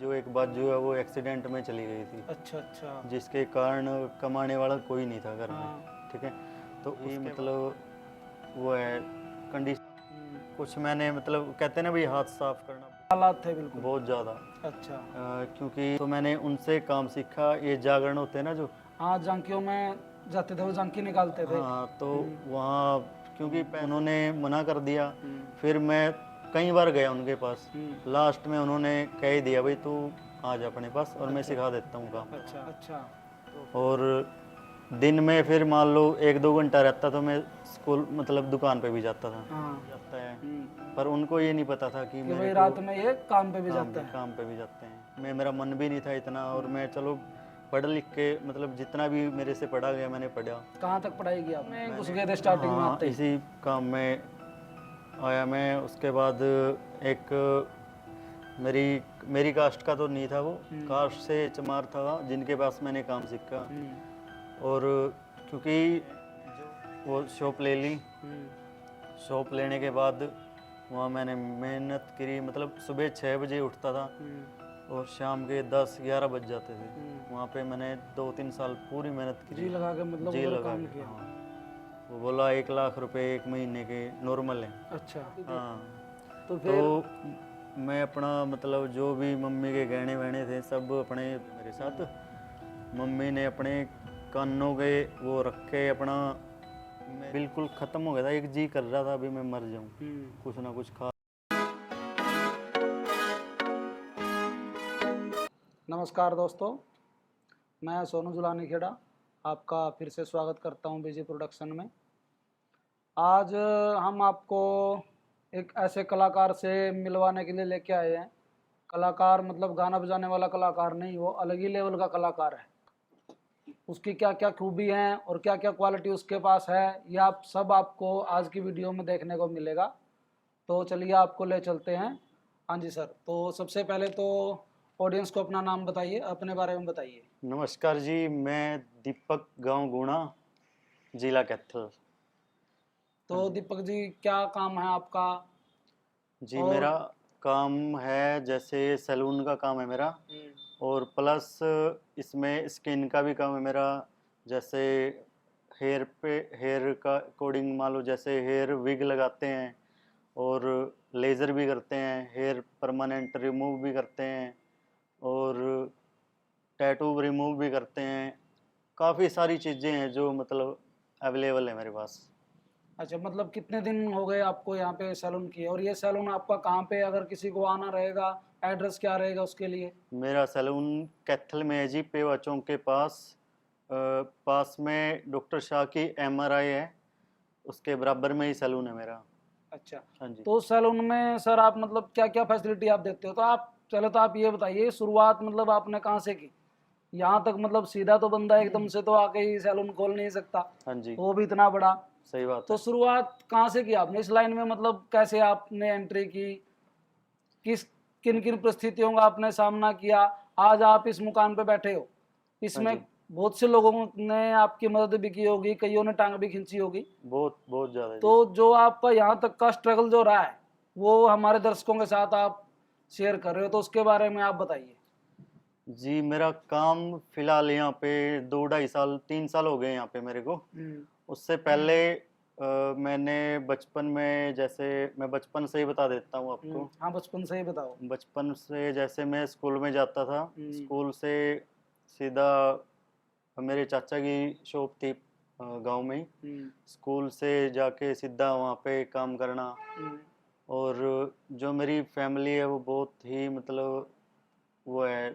जो एक बात जो है वो एक्सीडेंट में चली गई थी, अच्छा अच्छा। जिसके कारण कमाने वाला कोई नहीं था घर में। हाँ। ठीक है, तो ये उसके मतलब वो है कंडीशन। हम्म, कुछ मैंने मतलब कहते हैं ना भाई, हाथ साफ करना हालात थे बिल्कुल। बहुत ज़्यादा। अच्छा। क्योंकि तो मैंने उनसे काम सीखा, ये जागरण होते हैं ना जो। हाँ, झांकियों में जाते थे, वो झांकी निकालते थे। हाँ, तो हम्म, वहाँ क्योंकि उन्होंने मना कर दिया। हम्म, फिर मैं कई बार गया उनके पास। हम्म। लास्ट में उन्होंने कह ही दिया, भाई तू आ जा अपने पास और मैं अच्छा सिखा देता हूँ काम। अच्छा अच्छा। और दिन में फिर मान लो 1-2 घंटा रहता तो मैं स्कूल मतलब दुकान पे भी जाता था। हाँ। जाता है, हम्म, पर उनको ये नहीं पता था कि कि मेरे भाई को रात में ये काम पे भी जाता है। काम पे भी जाते हैं। मेरा मन भी नहीं था इतना, और मैं चलो पढ़ लिख के मतलब जितना भी मेरे से पढ़ा गया मैंने पढ़ा। कहाँ तक पढ़ाई की आपने? घुस गए थे स्टार्टिंग में हाँ, आते ही? इसी काम में आया मैं। उसके बाद एक मेरी मेरी कास्ट का तो नहीं था वो, कास्ट से चमार था जिनके पास मैंने काम सीखा। और क्योंकि वो शॉप ले ली, शॉप लेने के बाद वहाँ मैंने मेहनत करी। मतलब सुबह 6 बजे उठता था और शाम के 10-11 बज जाते थे। वहाँ पे मैंने 2-3 साल पूरी मेहनत जी करी, लगा के मतलब जी वो लगा काम के। किया। हाँ, वो बोला 1 लाख रुपए 1 महीने के नॉर्मल है। अच्छा। हाँ, तो तो फिर मैं अपना मतलब जो भी मम्मी के गहने वहने थे सब अपने मेरे साथ। मम्मी ने अपने कानों के वो रखे अपना। मैं बिल्कुल ख़त्म हो गया था, एक जी कर रहा था अभी मैं मर जाऊँ, कुछ ना कुछ खा। नमस्कार दोस्तों, मैं सोनू जुलानी खेड़ा आपका फिर से स्वागत करता हूं बीजी प्रोडक्शन में। आज हम आपको एक ऐसे कलाकार से मिलवाने के लिए लेके आए हैं। कलाकार मतलब गाना बजाने वाला कलाकार नहीं, वो अलग ही लेवल का कलाकार है। उसकी क्या क्या खूबी हैं और क्या क्या क्वालिटी उसके पास है, ये आप सब आपको आज की वीडियो में देखने को मिलेगा। तो चलिए आपको ले चलते हैं। हाँ जी सर, तो सबसे पहले तो ऑडियंस को अपना नाम बताइए, अपने बारे में बताइए। नमस्कार जी, मैं दीपक, गांव गुणा, जिला कैथल। हाँ तो जी। दीपक जी, क्या काम है आपका? जी, और मेरा काम है जैसे सैलून का काम है मेरा, और प्लस इसमें स्किन का भी काम है मेरा। जैसे हेयर पे, हेयर का अकॉर्डिंग मान लो जैसे हेयर विग लगाते हैं, और लेज़र भी करते हैं, हेयर परमानेंट रिमूव भी करते हैं, और टैटू रिमूव भी करते हैं। काफ़ी सारी चीज़ें हैं जो मतलब अवेलेबल है मेरे पास। अच्छा, मतलब कितने दिन हो गए आपको यहाँ पे सैलून किए? और ये सैलून आपका कहाँ पे, अगर किसी को आना रहेगा, एड्रेस क्या रहेगा उसके लिए? मेरा सैलून कैथल में है जी, पेवा चौक के पास। पास में डॉक्टर शाह की एमआरआई है, उसके बराबर में ही सैलून है मेरा। अच्छा। हाँ जी। तो सैलून में सर आप मतलब क्या क्या फैसिलिटी आप देते हो? तो आप चलो, तो आप ये बताइए शुरुआत मतलब आपने कहाँ से की? यहाँ तक मतलब सीधा तो बंदा एकदम से तो आके ही सैलून खोल नहीं सकता, हाँ जी, वो भी इतना बड़ा। सही बात तो है। शुरुआत कहाँ से की आपने इस लाइन में? मतलब कैसे आपने एंट्री की? किस किन किन परिस्थितियों का आपने सामना किया? आज आप इस मुकाम पे बैठे हो। हाँ इसमें जी, बहुत से लोगों ने आपकी मदद भी की होगी, कईयों ने टांग भी खींची होगी। बहुत बहुत ज़्यादा तो जी। जो आपका यहाँ तक का स्ट्रगल जो रहा है, वो हमारे दर्शकों के साथ आप शेयर कर रहे हो, तो उसके बारे में आप बताइए। जी, मेरा काम फिलहाल यहाँ पे 2-2.5 साल 3 साल हो गए यहाँ पे मेरे को। हम्म, उससे पहले मैंने बचपन में, जैसे मैं बचपन से ही बता देता हूँ आपको। हाँ, बचपन से ही बताओ। बचपन से जैसे मैं स्कूल में जाता था, हम्म, स्कूल से सीधा मेरे चाचा की शॉप थी गांव में ही। हम्म, स्कूल से जाके सीधा वहाँ पे काम करना। हम्म। और जो मेरी फैमिली है वो बहुत ही मतलब वो है,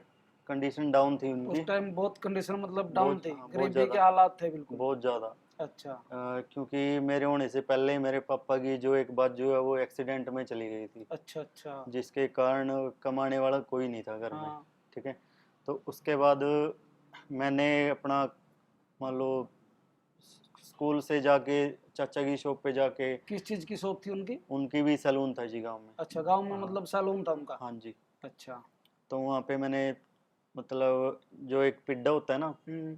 कंडीशन डाउन थी उनकी। उस टाइम बहुत कंडीशन मतलब डाउन बहुत, थी, हाँ, बहुत गरीबी के ज़्यादा, हालात थे बिल्कुल। बहुत ज़्यादा। अच्छा क्योंकि मेरे होने से पहले ही मेरे पापा की जो एक बात जो है वो एक्सीडेंट में चली गई थी, अच्छा अच्छा। जिसके कारण कमाने वाला कोई नहीं था घर में। हाँ। ठीक है, तो उसके बाद मैंने अपना मान लो स्कूल से जाके चाचा की शॉप पे जाके, किस चीज की शॉप थी उनकी? उनकी भी सैलून था जी गांव में। अच्छा, गांव में हाँ, मतलब सैलून था उनका? हाँ जी। अच्छा। तो वहाँ पे मैंने मतलब जो एक पिड्डा होता है ना, हम्म,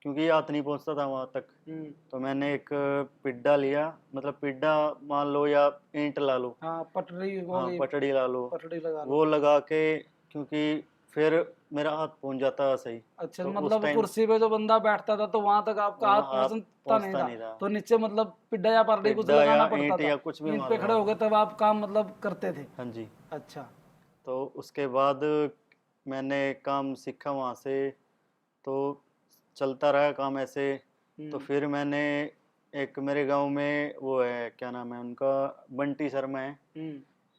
क्योंकि हाथ नहीं पहुँचता था वहाँ तक, हम्म। तो मैंने एक पिड्डा लिया। मतलब पिड्डा मान लो या ईंट ला लो, हाँ, पटरी हो हाँ गई, पटड़ी ला लो, पटड़ी लगा लो। वो लगा के। क्योंकि फिर मेरा हाथ पहुंच जाता सही। अच्छा, तो उस मतलब टाइम कुर्सी पे जो बंदा बैठता था तो वहां तक आपका हाथ वहाँ हाथ पहुंचता नहीं पहुंचता था, नहीं था। तो नीचे मतलब पिड्डा या पारडी कुछ पेड्डा या लगाना पड़ता ईंट था, या कुछ भी ईंट पे मारना खड़े हो गए होता। तब आप काम मतलब करते थे। हाँ जी। अच्छा। तो उसके बाद मैंने काम सीखा वहाँ से, तो चलता रहा काम ऐसे। तो हम्म। फिर मैंने एक मेरे गांव में वो है, क्या नाम है उनका, बंटी शर्मा है,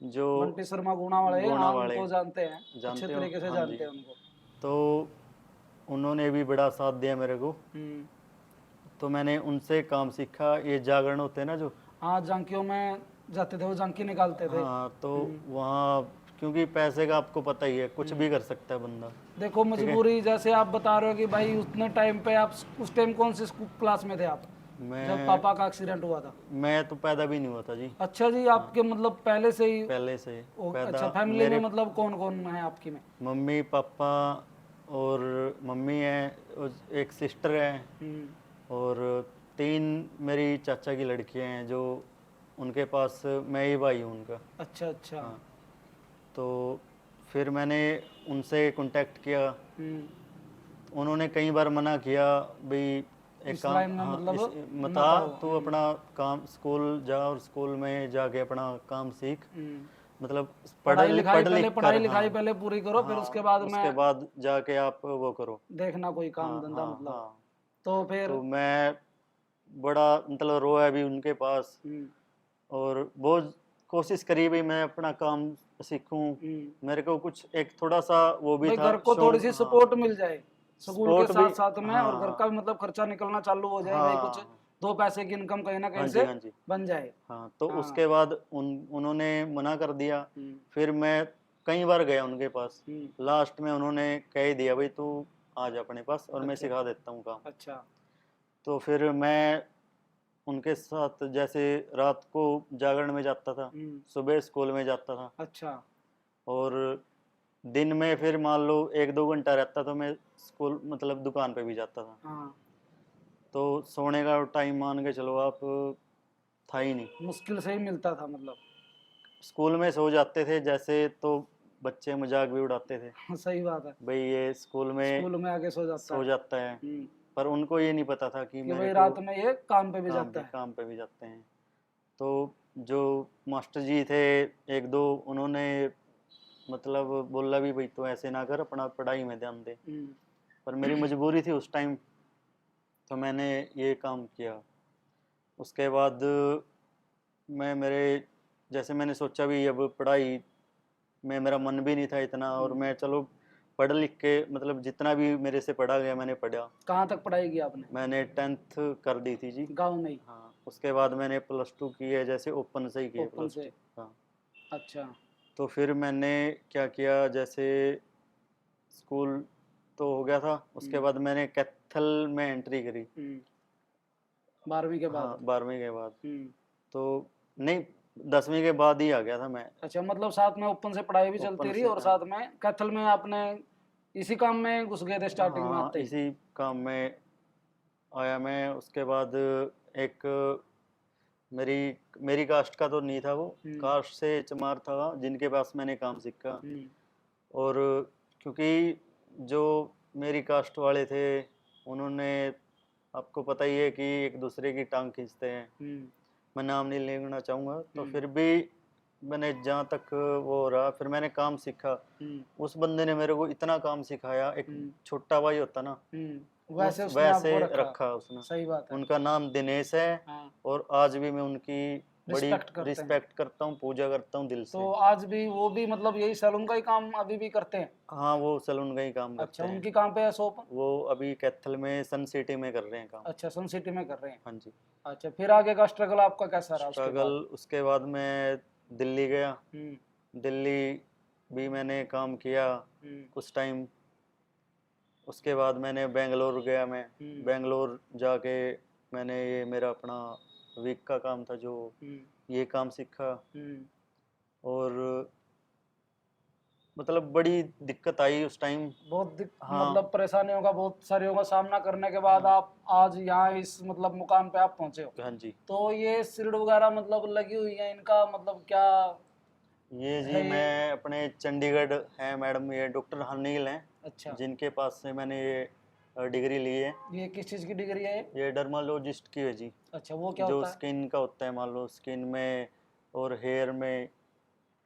जो बंटी शर्मा गुणा वाले, गोना हाँ वाले, उनको जानते हैं, अच्छे जानते हो? तरीके से हाँ जी। जानते हैं उनको। तो उन्होंने भी बड़ा साथ दिया मेरे को। हम्म। तो मैंने उनसे काम सीखा। ये जागरण होते हैं ना जो, हाँ, झांकियों में जाते थे, वो झांकी निकालते थे। हाँ, तो हम्म। वहाँ क्योंकि पैसे का आपको पता ही है, कुछ हम्म। भी कर सकता है बंदा। देखो ठीक है। मजबूरी, जैसे आप बता रहे हो कि भाई उतने टाइम पे आप उस टाइम कौन सी क्लास में थे आप जब मैं पापा का एक्सीडेंट हुआ था? मैं तो पैदा भी नहीं हुआ था जी। अच्छा जी, हाँ, आपके मतलब पहले से ही पहले से पैदा अच्छा, फैमिली में मेरे मतलब कौन कौन है आपकी में? मम्मी पापा, और मम्मी है, और एक सिस्टर है, हम्म। और 3 मेरी चाचा की लड़कियां हैं, जो उनके पास मैं ही भाई हूँ उनका। अच्छा अच्छा। हाँ। तो फिर मैंने उनसे कांटेक्ट किया। हम्म। उन्होंने कई बार मना किया, भाई एक इस काम, लाइन में हाँ, मतलब इस मता, मत आओ। तू अपना काम, स्कूल जा और स्कूल में जाके अपना काम सीख, हम्म। मतलब पढ़ाई लिखाई पढ़ पहले, लिख कर। पढ़ाई लिखाई हाँ, पहले पूरी करो, फिर हाँ, उसके बाद में उसके बाद जाके आप वो करो। देखना कोई काम हाँ, धंधा हाँ, मतलब। हाँ। तो फिर तो मैं बड़ा मतलब रोया भी उनके पास, हम्म। और बहुत कोशिश करी भी मैं अपना काम सीखूं। मेरे को कुछ एक थोड़ा सा वो भी भाई था घर को थोड़ी शौक। सी हाँ, सपोर्ट मिल जाए स्कूल के स्पोर्ट भी। साथ साथ में, और घर हाँ, का भी मतलब खर्चा निकलना चालू हो जाए, भाई कुछ हाँ, दो पैसे की इनकम कहीं ना हाँ कहीं जी, से हाँ जी। बन जाए। हाँ, तो हाँ। उसके बाद उन्होंने मना कर दिया। हम्म। फिर मैं कई बार गया उनके पास। हम्म। लास्ट में उन्होंने कह ही दिया, भाई तू आ जा अपने पास और मैं अच्छा सिखा देता हूँ काम। अच्छा। तो फिर मैं उनके साथ जैसे रात को जागरण में जाता था, हम्म। सुबह स्कूल में जाता था, अच्छा। और दिन में फिर मान लो 1-2 घंटा रहता तो मैं स्कूल मतलब दुकान पे भी जाता था। हाँ, तो सोने का टाइम मान के चलो आप, था ही नहीं। मुश्किल से ही मिलता था मतलब। स्कूल में सो जाते थे जैसे, तो बच्चे मजाक भी उड़ाते थे, सही बात है, भाई ये स्कूल में स्कूल में आके सो जाता सो है। जाता है। पर उनको ये नहीं पता था कि कि मेरे भाई को रात में ये काम पे भी जाता है। काम पे भी जाते हैं। तो जो मास्टर जी थे, 1-2, उन्होंने मतलब बोला भी, भाई तो ऐसे ना कर, अपना पढ़ाई में ध्यान दे। पर मेरी मजबूरी थी उस टाइम, तो मैंने ये काम किया। उसके बाद मैं मेरे जैसे मैंने सोचा भी अब पढ़ाई में मेरा मन भी नहीं था इतना, और मैं चलो पढ़ लिख के मतलब जितना भी मेरे से पढ़ा गया मैंने पढ़ा। कहाँ तक पढ़ाई की आपने? मैंने 10th कर दी थी जी। गांव में ही? हाँ, उसके बाद मैंने +2 की है, जैसे ओपन से ही की है ओपन +2। से? हाँ। अच्छा। तो फिर मैंने क्या किया, जैसे स्कूल तो हो गया था, उसके बाद मैंने कैथल में एंट्री करी। 12वीं के हाँ, बाद? 12वीं के बाद। हम्म। तो नहीं, 10वीं के बाद ही आ गया था मैं। अच्छा, मतलब साथ में ओपन से पढ़ाई भी चलती ओपन रही से, और हाँ। साथ में कैथल में आपने इसी काम में घुस गए थे स्टार्टिंग में हाँ, आते ही? इसी काम में आया मैं। उसके बाद एक मेरी मेरी कास्ट का तो नहीं था वो, हम्म। कास्ट से चमार था जिनके पास मैंने काम सीखा। हम्म। और क्योंकि जो मेरी कास्ट वाले थे, उन्होंने, आपको पता ही है कि एक दूसरे की टांग खींचते हैं। हम्म। मैं नाम नहीं लेना चाहूँगा, तो हम्म। फिर भी मैंने जहाँ तक वो हो रहा, फिर मैंने काम सीखा। हम्म। उस बंदे ने मेरे को इतना काम सिखाया, एक हम्म। छोटा भाई होता ना, वैसे उस उसने वैसे आपको रखा। रखा उसने। सही बात है। उनका नाम दिनेश है, हाँ। और आज भी मैं उनकी बड़ी रिस्पेक्ट करते हैं। रिस्पेक्ट करता हूँ, पूजा करता हूँ दिल तो से। आज भी वो भी मतलब यही सैलून का ही काम अभी भी करते हैं? हाँ, वो सैलून का ही काम अच्छा, करते हैं। उनकी कहाँ पे है शॉप? वो अभी कैथल में सन सिटी में कर रहे हैं काम। अच्छा, सन सिटी में कर रहे हैं। हाँ जी। अच्छा, फिर आगे का स्ट्रगल आपका कैसा रहा उसके स्ट्रगल, बाद? उसके बाद मैं दिल्ली गया। हम्म। दिल्ली भी मैंने काम किया हम्म। कुछ टाइम। उसके बाद मैंने बेंगलोर गया। मैं हम्म। बेंगलोर जाके मैंने ये मेरा अपना वीक का काम था, जो हम्म। ये काम सीखा। हम्म। और मतलब बड़ी दिक्कत आई उस टाइम। हाँ, मतलब परेशानियों का, बहुत सारियों का सामना करने के बाद हाँ, आप आज यहाँ इस मतलब मुकाम पे आप पहुंचे हो। हाँ जी। तो ये सील्ड वगैरह मतलब लगी हुई है इनका, मतलब क्या ये जी है ये? मैं अपने चंडीगढ़ है मैडम, ये डॉक्टर हनील हैं अच्छा, जिनके पास से मैंने ये डिग्री ली है। ये किस चीज़ की डिग्री है? ये डर्मालॉजिस्ट की है जी। अच्छा, वो क्या जो होता है? स्किन का होता है, मान लो स्किन में और हेयर में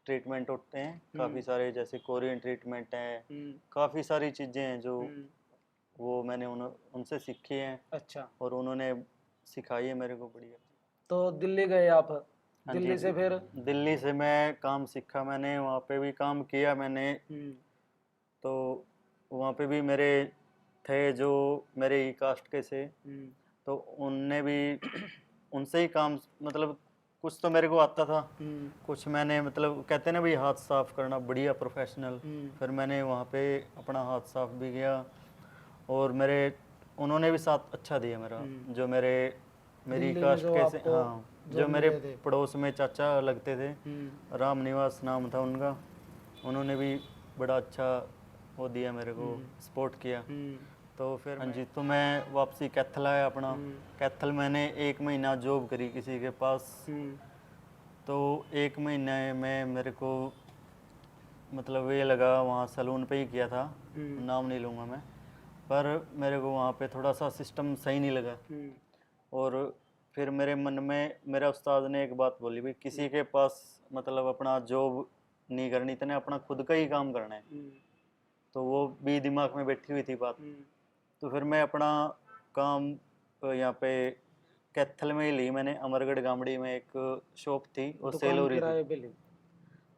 ट्रीटमेंट होते हैं काफ़ी सारे, जैसे कोरियन ट्रीटमेंट है, हम्म, काफ़ी सारी चीज़ें हैं जो हम्म, वो मैंने उनसे सीखी हैं अच्छा, और उन्होंने सिखाई है मेरे को, बढ़िया। तो दिल्ली गए आप, हाँ जी, दिल्ली से फिर? दिल्ली से मैं काम सीखा, मैंने वहाँ पे भी काम किया मैंने। हम्म, तो वहाँ पे भी मेरे थे जो मेरे ही कास्ट के से, हम्म, तो उनने भी उनसे ही काम, मतलब कुछ तो मेरे को आता था, हम्म, कुछ मैंने, मतलब कहते हैं ना भाई हाथ साफ करना, बढ़िया प्रोफेशनल। हम्म, फिर मैंने वहाँ पे अपना हाथ साफ भी किया और मेरे उन्होंने भी साथ अच्छा दिया मेरा, जो मेरी दिल्ली में कास्ट जो के से, आपको हाँ, जो जॉब मेरे मिले थे? पड़ोस में चाचा लगते थे, हम्म, राम निवास नाम था उनका, उन्होंने भी बड़ा अच्छा वो दिया मेरे को, सपोर्ट किया। हम्म, तो फिर हाँ जी, तो मैं वापसी कैथल आया अपना। कैथल मैंने 1 महीना जॉब करी किसी के पास। हम्म, तो 1 महीने में मेरे को मतलब ये लगा, वहाँ सैलून पे ही किया था, नाम नहीं लूँगा मैं, पर मेरे को वहाँ पे थोड़ा सा सिस्टम सही नहीं लगा। हम्म, और फिर मेरे मन में मेरा उस्ताद ने एक बात बोली, भी किसी के पास मतलब अपना जॉब नहीं करनी, तने अपना खुद का ही काम करना है। तो वो भी दिमाग में बैठी हुई थी बात। तो फिर मैं अपना काम यहाँ पे कैथल में ही ली मैंने, अमरगढ़ गामड़ी में एक शॉप थी, वो सेल दुकान हो रही थी, किराए पे ली?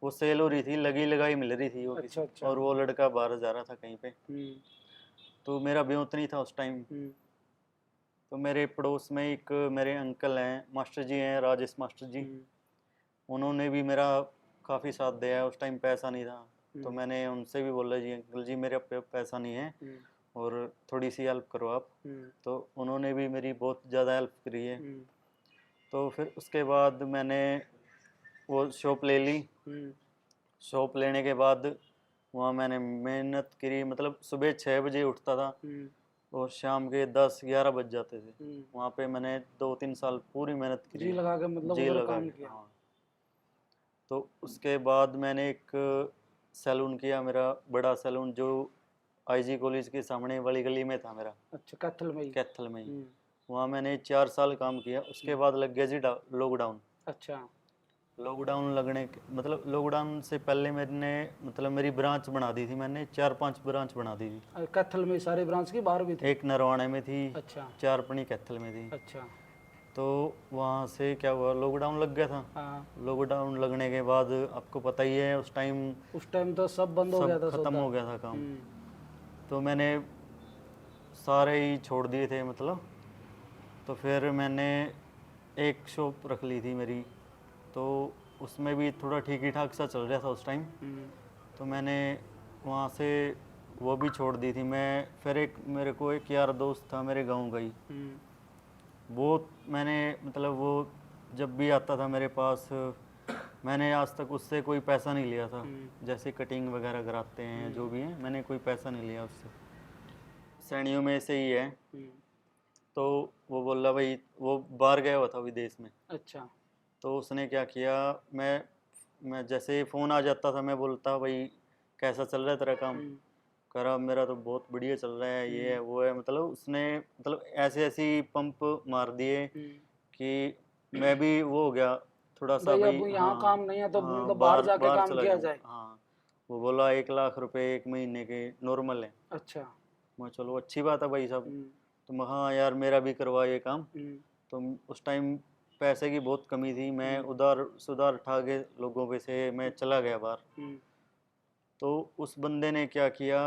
वो सेल हो रही थी, लगी लगाई मिल रही थी वो अच्छा, किसी, अच्छा, और वो लड़का बाहर जा रहा था कहीं पे। हम्म, तो मेरा ब्योत नहीं था उस टाइम। हम्म, तो मेरे पड़ोस में एक मेरे अंकल हैं, मास्टर जी हैं, राजेश मास्टर जी, हम्म, उन्होंने भी मेरा काफ़ी साथ दिया है। उस टाइम पैसा नहीं था, तो मैंने उनसे भी बोला, जी अंकल जी मेरे पे पैसा नहीं है हम्म, और थोड़ी सी हेल्प करो आप। हम्म, तो उन्होंने भी मेरी बहुत ज़्यादा हेल्प करी है। हम्म, तो फिर उसके बाद मैंने वो शॉप ले ली। हम्म, शॉप लेने के बाद वहाँ मैंने मेहनत करी, मतलब सुबह 6 बजे उठता था हम्म, और शाम के 10-11 बज जाते थे। हम्म, वहाँ पे मैंने 2-3 साल पूरी मेहनत करी जी है, लगा के मतलब जी उधर लगा काम के, किया? हाँ। तो उसके बाद मैंने एक सैलून किया, मेरा बड़ा सैलून जो आईजी कॉलेज के सामने वाली गली में था मेरा, अच्छा, कैथल में ही? कैथल में ही। हम्म, वहाँ मैंने 4 साल काम किया। उसके बाद लग गया जी लॉकडाउन। अच्छा, लॉकडाउन लगने के मतलब लॉकडाउन से पहले मैंने मतलब मेरी ब्रांच बना दी थी, मैंने 4-5 ब्रांच बना दी थी। कैथल में ही सारी ब्रांच की, बाहर भी थे? एक नरवाणे में थी, अच्छा, 4 कैथल में थी। अच्छा, तो वहाँ से क्या हुआ, लॉकडाउन लग गया था। हाँ, लॉकडाउन लगने के बाद आपको पता ही है उस टाइम उस टाइम तो सब बंद हो गया सब था ख़त्म सौदा। हो गया था काम। हम्म, तो मैंने सारे ही छोड़ दिए थे मतलब। तो फिर मैंने एक शॉप रख ली थी मेरी, तो उसमें भी थोड़ा ठीक ही ठाक सा चल रहा था उस टाइम। हम्म, तो मैंने वहाँ से वो भी छोड़ दी थी मैं। फिर एक मेरे को एक यार दोस्त था मेरे गांव गई, हम्म, वो मैंने मतलब वो जब भी आता था मेरे पास, मैंने आज तक उससे कोई पैसा नहीं लिया था। जैसे कटिंग वगैरह कराते हैं जो भी है, मैंने कोई पैसा नहीं लिया उससे। श्रेणियों में से ही है। हम्म, तो वो बोला भाई, वो बाहर गया हुआ था विदेश में। अच्छा, तो उसने क्या किया, मैं जैसे फ़ोन आ जाता था, मैं बोलता भाई कैसा चल रहा है तेरा काम। हम्म, करा मेरा तो बहुत बढ़िया चल रहा है, ये है वो है, मतलब उसने मतलब ऐसे ऐसी पंप मार दिए हम्म, कि मैं भी वो हो गया थोड़ा सा भाई भाई, अब यहाँ हाँ। काम नहीं है तो हाँ, मतलब बाहर बाहर जाके बाहर काम चला किया जाऊँ, जाए? हाँ। वो बोला 1 लाख रुपए 1 महीने के नॉर्मल है। अच्छा, मैं चलो अच्छी बात है भाई साहब। हम्म, तो मैं हाँ यार मेरा भी करवा ये काम। हम्म, तो उस टाइम पैसे की बहुत कमी थी, मैं हम्म, उधार सुधार उठा के लोगों पे से मैं चला गया बाहर। हम्म, तो उस बंदे ने क्या किया,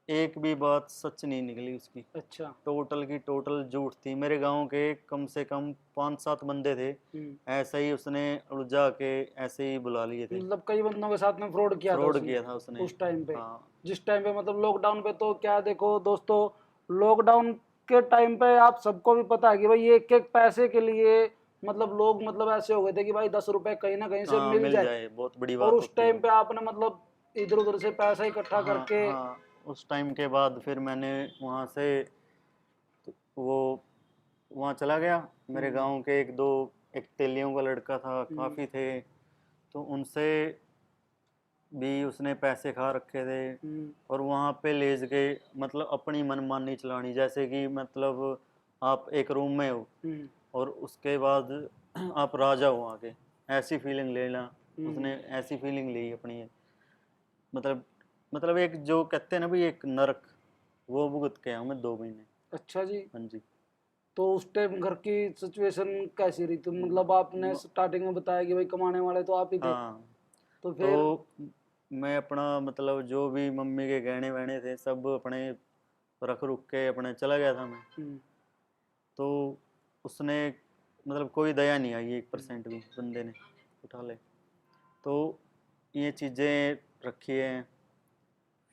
एक भी बात सच नहीं निकली उसकी, अच्छा, टोटल की टोटल झूठ थी। मेरे गांव के कम से कम 5-7 बंदे थे, ऐसे ही उसने उलझा के ऐसे ही बुला लिए थे। मतलब कई बंदों के साथ में फ्रॉड किया था फ्रॉड उसने किया था उसने, उस टाइम पे? हाँ। जिस टाइम पे मतलब लॉकडाउन पे, तो क्या देखो दोस्तों, लॉकडाउन के टाइम पे आप सबको भी पता है कि भाई एक एक पैसे के लिए मतलब लोग मतलब ऐसे हो गए थे कि भाई 10 रुपए कहीं ना कहीं से हाँ मिल मिल जाए। जाए, बहुत बड़ी और बात उस होती है टाइम वो। पे आपने मतलब इधर उधर से पैसा इकट्ठा हाँ करके? हाँ, उस टाइम के बाद फिर मैंने वहाँ से वो वहाँ चला गया। मेरे गांव के एक तेलियों का लड़का था, काफ़ी थे। तो उनसे भी उसने पैसे खा रखे थे और वहाँ पे ले के मतलब अपनी मनमानी चलानी, जैसे कि मतलब आप एक रूम में हो और उसके बाद आप राजा हो आके, ऐसी फीलिंग लेना। उसने ऐसी फीलिंग ली अपनी, मतलब एक जो कहते हैं ना भाई एक नरक, वो भुगत के आया हूँ मैं 2 महीने। अच्छा जी। हाँ जी। तो उस टाइम घर की सिचुएशन कैसी रही? तो मतलब आपने स्टार्टिंग में बताया कि भाई कमाने वाले तो आप ही थे, हाँ, तो फिर? तो मैं अपना मतलब जो भी मम्मी के गहने वहने थे सब अपने रख रुख के अपने चला गया था मैं। तो उसने मतलब कोई दया नहीं आई 1% भी, बंदे ने उठा ले। तो ये चीज़ें रखी हैं।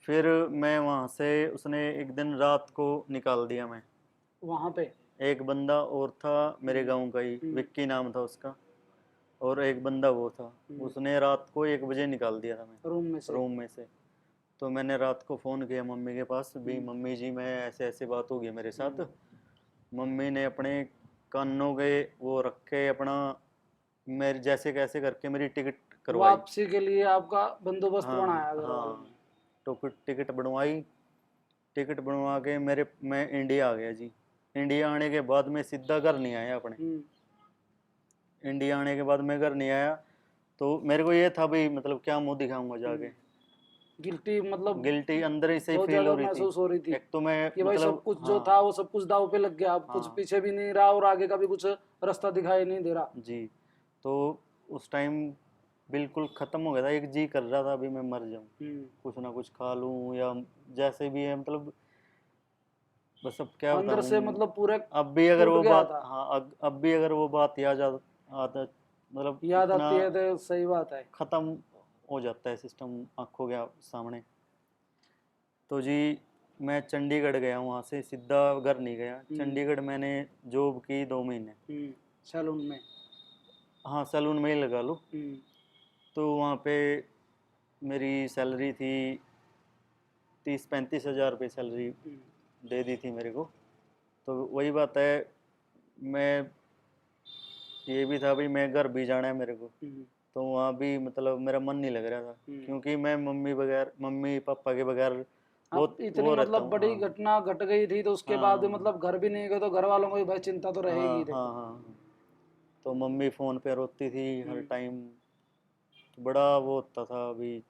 फिर मैं वहाँ से, उसने एक दिन रात को निकाल दिया मैं। वहाँ पे एक बंदा और था मेरे गांव का ही, विक्की नाम था उसका, और एक बंदा वो था, उसने रात को 1 बजे निकाल दिया था मैं रूम में से। तो मैंने रात को फ़ोन किया मम्मी के पास भी, मम्मी जी मैं ऐसे ऐसे बात हो गई मेरे साथ। मम्मी ने अपने कानों के वो रख के अपना मेरे जैसे कैसे करके मेरी टिकट करवाई। वापसी के लिए आपका बंदोबस्त हाँ बनाया घर वालों हाँ, टिकट बनवाई। टिकट बनवा के मैं इंडिया आ गया जी। इंडिया आने के बाद मैं सीधा घर नहीं आया अपने। ने? इंडिया आने के बाद मैं घर नहीं आया, तो मेरे को ये था भाई मतलब क्या मुंह दिखाऊंगा जाके। गिल्टी मतलब गिल्टी अंदर ही से ही बहुत फील ज्यादा हो रही थी। महसूस हो रही थी एक तो मैं कि भाई सब मतलब कुछ जो हाँ था वो सब कुछ दाव पे लग गया, अब कुछ हाँ पीछे भी नहीं रहा और आगे का भी कुछ रास्ता दिखाई नहीं दे रहा। जी। तो उस टाइम बिल्कुल ख़त्म हो गया था, एक जी कर रहा था अभी मैं मर जाऊं, कुछ ना कुछ खा लूं या जैसे भी है मतलब, बस अब क्या अंदर से बताऊं। मतलब पूरे अब भी अगर टूट वो गया बात, था। हाँ अब भी अगर वो बात याद आता मतलब याद इतना आती है तो सही बात है। ख़त्म हो जाता है सिस्टम आंखों के सामने। तो जी मैं चंडीगढ़ गया, वहाँ से सीधा घर नहीं गया। चंडीगढ़ मैंने जॉब की 2 महीने। सैलून में। हाँ सैलून में ही लगा लो। तो वहाँ पे मेरी सैलरी थी 30-35 हज़ार रुपये सैलरी दे दी थी मेरे को। तो वही बात है, मैं ये भी था भाई मैं घर भी जाना है मेरे को। तो वहाँ भी मतलब मेरा मन नहीं लग रहा था, क्योंकि मैं मम्मी पापा के बगैर अब बहुत इतनी वो रहता मतलब हूँ। बड़ी हाँ घटना घट गई थी तो उसके बाद भी हाँ मतलब घर भी नहीं गए तो घर वालों को भी भाई चिंता तो रहेगी हाँ ही, हाँ देखो। हाँ। तो मम्मी फ़ोन पे रोती थी हर टाइम। तो बड़ा वो होता था अभी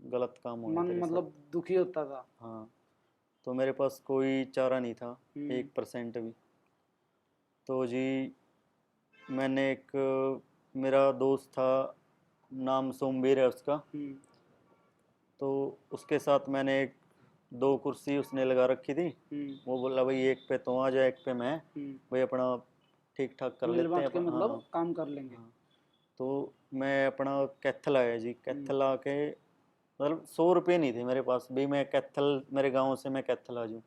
गलत काम हो गया मन तेरे साथ। मतलब दुखी होता था। हाँ, तो मेरे पास कोई चारा नहीं था 1% भी। तो जी मैंने मेरा दोस्त था, नाम सोमवीर है उसका। तो उसके साथ मैंने 2 कुर्सी उसने लगा रखी थी। वो बोला भाई एक पे तो आ जा, एक पे मैं, भाई अपना ठीक ठाक कर मिल लेते हैं बांट के अपन। हाँ मतलब काम कर लेंगे। हाँ। तो मैं अपना कैथल आया जी, कैथल आके मतलब 100 रुपये नहीं थे मेरे पास भी, मैं कैथल मेरे गांव से मैं कैथल आ जाऊँ।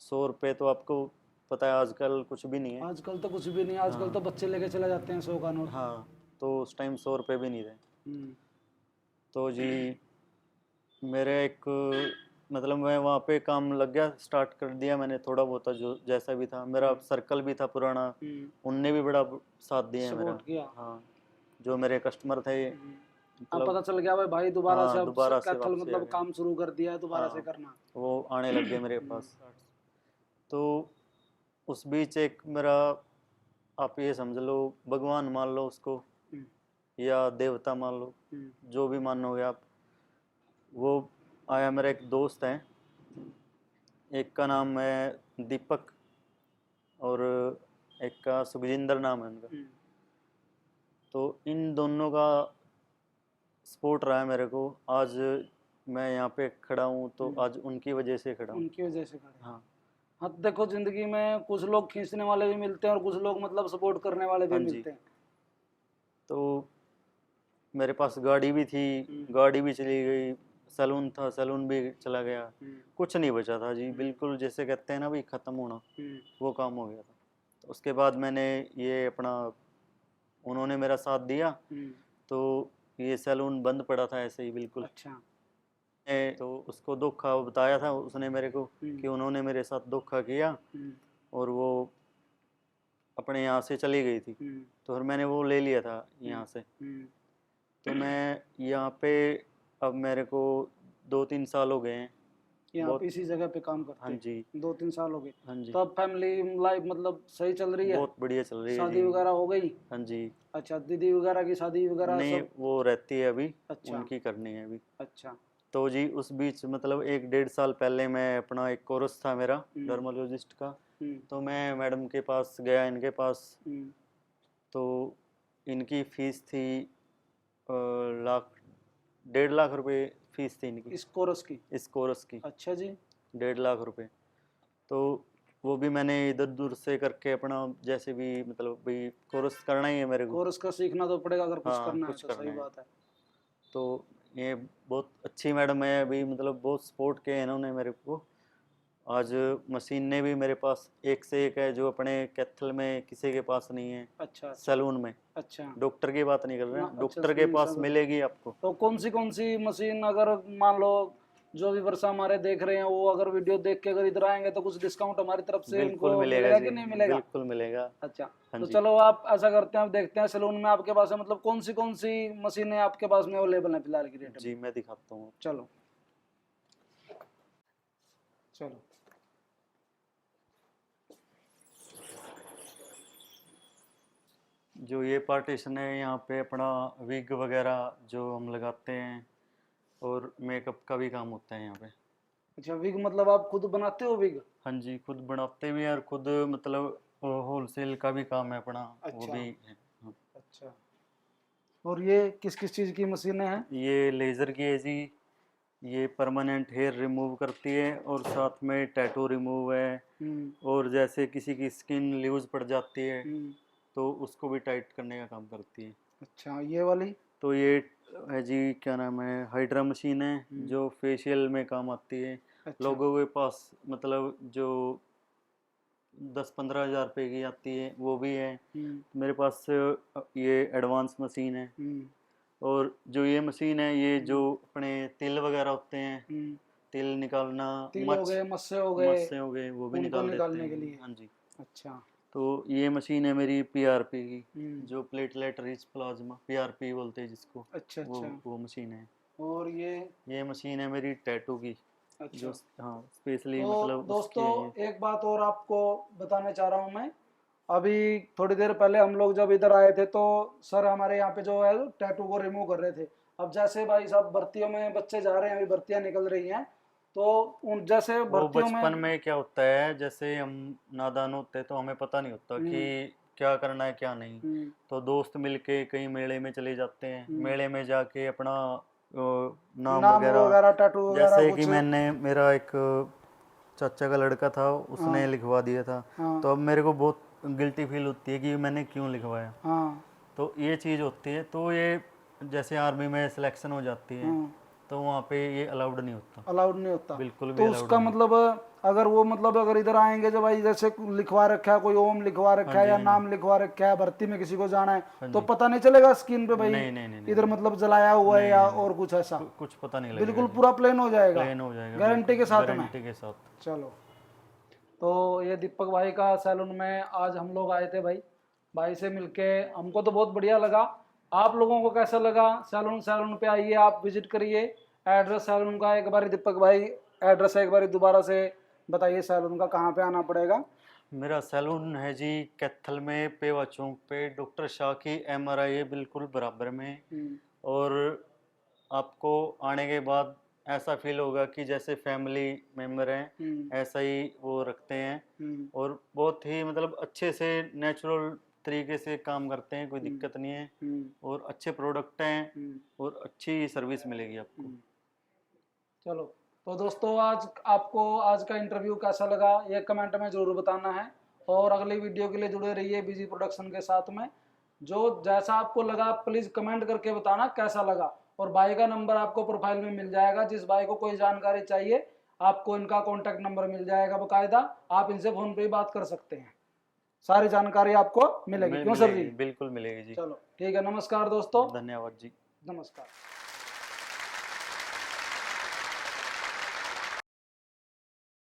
100 रुपये तो आपको पता है आजकल कुछ भी नहीं है। आजकल तो कुछ भी नहीं, आजकल तो हाँ बच्चे लेके चले जाते हैं 100 का नोट। हाँ। तो उस टाइम 100 रुपये भी नहीं थे। हम्म, तो जी मेरे मतलब मैं वहाँ पे काम लग गया, स्टार्ट कर दिया मैंने थोड़ा बहुत, जो जैसा भी था मेरा सर्कल भी था पुराना, उनने भी बड़ा साथ दिया है मेरा। सपोर्ट किया। हाँ, जो मेरे कस्टमर थे अब मतलब, पता चल गया भाई दोबारा से हाँ अब दोबारा से कैथल वापसी आ मतलब गए। काम शुरू कर दिया है दोबारा से हाँ, करना। वो आने लग गए मेरे पास। तो उस बीच एक मेरा, आप ये समझ लो भगवान मान लो उसको हम्म, या देवता मान लो, जो भी मानोगे आप, वो आया। मेरा एक दोस्त है, एक का नाम है दीपक और एक का सुखजिंदर नाम है उनका। तो इन दोनों का सपोर्ट रहा है मेरे को, आज मैं यहाँ पे खड़ा हूँ तो आज उनकी वजह से खड़ा हूँ। उनकी वजह से खड़े। हाँ हाँ देखो जिंदगी में कुछ लोग खींचने वाले भी मिलते हैं और कुछ लोग मतलब सपोर्ट करने वाले भी हाँ जी। मिलते हैं। तो मेरे पास गाड़ी भी थी, गाड़ी भी चली गई, सैलून था सैलून भी चला गया, कुछ नहीं बचा था जी, बिल्कुल जैसे कहते हैं ना भाई ख़त्म होना, वो काम हो गया था। तो उसके बाद मैंने ये अपना, उन्होंने मेरा साथ दिया, तो ये सैलून बंद पड़ा था ऐसे ही बिल्कुल। अच्छा। तो उसको धोखा बताया था उसने मेरे को कि उन्होंने मेरे साथ धोखा किया और वो अपने यहाँ से चली गई थी। तो फिर मैंने वो ले लिया था यहाँ से। तो मैं यहाँ पे अब मेरे को 2-3 साल हो गए हैं। यहाँ बहुत- पे इसी जगह पे काम करते हाँ हैं? जी, 2-3 साल हो गए। हाँ जी। तो अब फैमिली लाइफ मतलब सही चल रही है? बहुत बढ़िया चल रही है शादी जी। वगैरह हो गई? हाँ जी। अच्छा, दीदी वगैरह की शादी वगैरह नहीं, सब? वो रहती है अभी, अच्छा। उनकी करनी है अभी। अच्छा। तो जी उस बीच मतलब 1-1.5 साल पहले मैं अपना एक कोर्स था मेरा डर्मोलॉजिस्ट का, हम्म, तो मैं मैडम के पास गया, इनके पास। हम्म, तो इनकी फीस थी लाख 1.5 लाख रुपए फीस थी इनकी, इस कोर्स की? इस कोर्स की अच्छा जी। 1.5 लाख रुपए। तो वो भी मैंने इधर दूर से करके अपना, जैसे भी मतलब भाई कोर्स करना ही है मेरे को। कोर्स का सीखना तो पड़ेगा अगर कुछ हाँ, करना है कुछ तो, करना सही है। बात है। तो ये बहुत अच्छी मैडम है अभी, मतलब बहुत सपोर्ट किया है इन्होंने मेरे को। आज मशीनें भी मेरे पास एक से एक है, जो अपने कैथल में किसी के पास नहीं है। अच्छा अच्छा। सैलून में, अच्छा। डॉक्टर की बात नहीं कर रहे ना, हैं, अच्छा डॉक्टर के नहीं, पास सब। मिलेगी आपको। तो कौन सी मशीन, अगर मान लो जो भी वर्षा हमारे देख रहे हैं वो अगर वीडियो देख के अगर इधर आएंगे तो कुछ डिस्काउंट हमारी तरफ से बिल्कुल इनको मिलेगा मिलेगा जी, कि नहीं मिलेगा? बिल्कुल मिलेगा। अच्छा। हाँ तो जी। चलो आप ऐसा करते हैं, अब देखते हैं सैलून में आपके पास है मतलब कौन सी मशीनें आपके पास में अवेलेबल है फिलहाल की डेट में? जी मैं दिखाता हूँ। चलो चलो। जो ये पार्टीशन है, यहाँ पे अपना विग वगैरह जो हम लगाते हैं, और मेकअप का भी काम होता है यहाँ पे। अच्छा, विग मतलब आप खुद बनाते हो विग? हाँ जी, खुद बनाते भी हैं, और खुद मतलब होलसेल का भी काम है अपना, वो अच्छा। भी है। हाँ। अच्छा। और ये किस किस चीज़ की मशीनें हैं? ये लेज़र की है जी, ये परमानेंट हेयर रिमूव करती है, और साथ में टैटू रिमूव है। हम्म, और जैसे किसी की स्किन लूज पड़ जाती है हम्म। तो उसको भी टाइट करने का काम करती है। अच्छा, ये वाली? तो ये है जी, क्या नाम है, हाइड्रा मशीन है, हम्म। जो फेशियल में काम आती है। अच्छा। लोगों के पास मतलब जो 10-15 हज़ार रुपये की आती है वो भी है। मेरे पास ये एडवांस मशीन है। हम्म, और जो ये मशीन है, ये जो हम्म, अपने तिल वगैरह होते हैं, हम्म। तिल निकालना, तिल हो गए, मस्से हो गए, मस्से हो गए, वो भी उनको निकाल देते निकालने के हैं। लिए? हाँ जी। अच्छा। तो ये मशीन है मेरी पीआरपी की, हम्म। जो प्लेटलेट रिच प्लाज्मा, पीआरपी बोलते हैं जिसको। अच्छा अच्छा। वो मशीन है। और ये मशीन है मेरी टैटू की, अच्छा। जो हाँ स्पेशली तो मतलब उसकी दोस्तों है ये। एक बात और आपको बताना चाह रहा हूँ मैं। अभी थोड़ी देर पहले हम लोग जब इधर आए थे तो सर हमारे यहाँ पे जो है टैटू को रिमूव कर रहे थे। अब जैसे भाई साहब भर्तियों में बच्चे जा रहे हैं, अभी भर्तियां निकल रही हैं, तो उन जैसे वो भर्तियों बचपन में क्या होता है, जैसे हम नादान होते हैं तो हमें पता नहीं होता हम्म, कि क्या करना है क्या नहीं। हम्म, तो दोस्त मिलके कहीं मेले में चले जाते हैं, मेले में जाके अपना नाम नाम वगैरह, वगैरह टैटू वगैरह जैसे कि कुछ? मैंने, मेरा एक चाचा का लड़का था, उसने हाँ लिखवा दिया था। हाँ तो अब मेरे को बहुत गिल्टी फील होती है कि मैंने क्यों लिखवाया। हाँ तो ये चीज़ होती है। तो ये जैसे आर्मी में सिलेक्शन हो जाती है, हाँ। तो वहाँ पे ये अलाउड नहीं होता, अलाउड नहीं होता? बिल्कुल भी तो अलाउड उसका नहीं। मतलब अगर वो मतलब अगर इधर आएंगे जब भाई जैसे लिखवा रखा है, कोई ओम लिखवा हाँ रखा है जी, या हाँ जी, नाम लिखवा रखा है, भर्ती में किसी को जाना है, हाँ तो जी। पता नहीं चलेगा स्क्रीन पे भाई नहीं नहीं नहीं नहीं इधर नहीं मतलब जलाया हुआ है नहीं या नहीं नहीं, और कुछ ऐसा? कुछ पता नहीं लगेगा बिल्कुल जी, पूरा प्लेन हो जाएगा? प्लेन हो जाएगा, गारंटी के बिल्कुल साथ में? गारंटी के साथ। चलो। तो ये दीपक भाई का सैलून में आज हम लोग आए थे भाई। भाई से मिलके हमको तो बहुत बढ़िया लगा। आप लोगों को कैसा लगा? सैलून सैलून पे आइए, आप विजिट करिए। एड्रेस सैलून का एक बार दीपक भाई एड्रेस एक बार दोबारा से बताइए, सैलून का कहाँ पे आना पड़ेगा? मेरा सैलून है जी कैथल में, पेवा चौक पे, डॉक्टर शाह की एमआरआई है बिल्कुल बराबर में। हम्म, और आपको आने के बाद ऐसा फील होगा कि जैसे फैमिली मेम्बर हैं, हम्म, ऐसा ही वो रखते हैं। हम्म, और बहुत ही मतलब अच्छे से नेचुरल तरीके से काम करते हैं, कोई हम्म, दिक्कत नहीं है। हम्म, और अच्छे प्रोडक्ट हैं, हम्म, और अच्छी सर्विस मिलेगी आपको। हम्म। चलो। तो दोस्तों आज आपको आज का इंटरव्यू कैसा लगा ये कमेंट में ज़रूर बताना है। और अगली वीडियो के लिए जुड़े रहिए बीजी प्रोडक्शन के साथ में। जो जैसा आपको लगा प्लीज़ कमेंट करके बताना कैसा लगा। और भाई का नंबर आपको प्रोफाइल में मिल जाएगा, जिस भाई को कोई जानकारी चाहिए आपको इनका कॉन्टैक्ट नंबर मिल जाएगा बाकायदा। आप इनसे फ़ोन पे ही बात कर सकते हैं, सारी जानकारी आपको मिलेगी। क्यों सर जी? मिलेगी, बिल्कुल मिलेगी जी। चलो ठीक है, नमस्कार दोस्तों। धन्यवाद जी। नमस्कार।